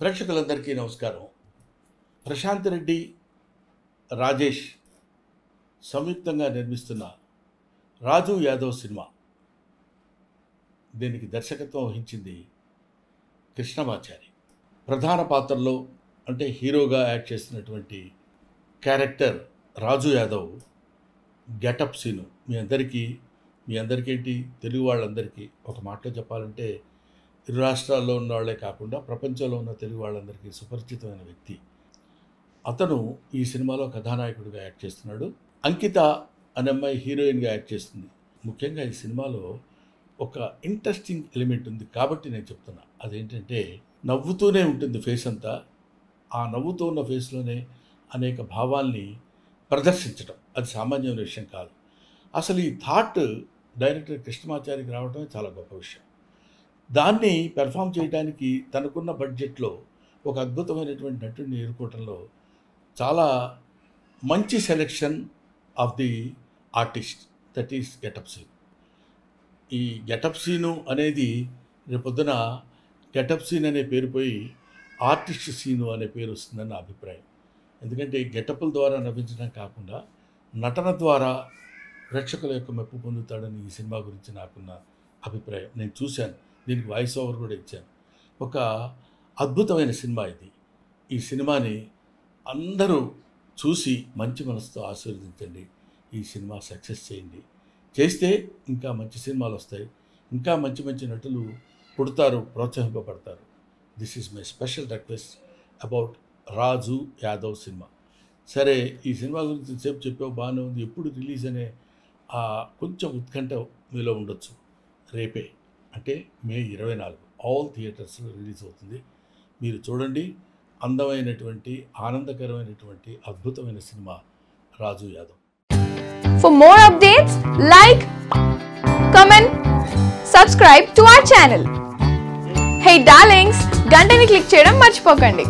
ప్రేక్షకులందరికీ నమస్కారం. ప్రశాంత్ రెడ్డి, రాజేష్ సంయుక్తంగా నిర్మిస్తున్న రాజు యాదవ్ సినిమా, దీనికి దర్శకత్వం వహించింది కృష్ణమాచారి. ప్రధాన పాత్రలో అంటే హీరోగా యాక్ట్ చేస్తున్నటువంటి క్యారెక్టర్ రాజు యాదవ్ గెటప్ సీను మీ అందరికీ ఏంటి, తెలుగు వాళ్ళందరికీ ఒక మాటలో చెప్పాలంటే ఇరు రాష్ట్రాల్లో ఉన్న వాళ్ళే కాకుండా ప్రపంచంలో ఉన్న తెలుగు వాళ్ళందరికీ సుపరిచితమైన వ్యక్తి. అతను ఈ సినిమాలో కథానాయకుడిగా యాక్ట్ చేస్తున్నాడు. అంకిత అనే అమ్మాయి హీరోయిన్గా యాక్ట్ చేస్తుంది. ముఖ్యంగా ఈ సినిమాలో ఒక ఇంట్రెస్టింగ్ ఎలిమెంట్ ఉంది కాబట్టి నేను చెప్తున్నా. అదేంటంటే నవ్వుతూనే ఉంటుంది ఫేస్ అంతా. ఆ నవ్వుతూ ఉన్న ఫేస్లోనే అనేక భావాల్ని ప్రదర్శించడం అది సామాన్యమైన విషయం కాదు. అసలు ఈ థాట్ డైరెక్టర్ కృష్ణమాచారికి రావడమే చాలా గొప్ప విషయం. దాన్ని పెర్ఫామ్ చేయడానికి తనకున్న బడ్జెట్లో ఒక అద్భుతమైనటువంటి నటుడిని ఎన్నుకోవడంలో చాలా మంచి selection of the artist, that is getup scene. ఈ గెటప్ సీను అనేది రేపొద్దున గెటప్ సీన్ అనే పేరు పోయి ఆర్టిస్ట్ సీను అనే పేరు వస్తుందని నా అభిప్రాయం. ఎందుకంటే గెటప్ల ద్వారా నవ్వించడం కాకుండా నటన ద్వారా ప్రేక్షకుల యొక్క మెప్పు పొందుతాడని ఈ సినిమా గురించి నాకున్న అభిప్రాయం. నేను చూశాను, దీనికి వాయిస్ ఓవర్ కూడా ఇచ్చాను. ఒక అద్భుతమైన సినిమా ఇది. ఈ సినిమాని అందరూ చూసి మంచి మనసుతో ఆశీర్వదించండి. ఈ సినిమా సక్సెస్ చేయండి. చేస్తే ఇంకా మంచి సినిమాలు వస్తాయి, ఇంకా మంచి మంచి నటులు పుడతారు, ప్రోత్సహింపబడతారు. This is my special request about Raju Yadav cinema. సరే, ఈ సినిమా గురించి సేపు చెప్పావు, బాగానే ఉంది. ఎప్పుడు రిలీజ్ అనే కొంచెం ఉత్కంఠ మీలో ఉండొచ్చు. రేపే అంటే మే 24 ఆల్ థియేటర్స్లో రిలీజ్ అవుతుంది. మీరు చూడండి. అందమైనటువంటి, ఆనందకరమైనటువంటి, అద్భుతమైన cinema Raju Yadav. For more updates, like, comment, subscribe to our channel. Hey darlings, గంటని click చేయడం మర్చిపోకండి.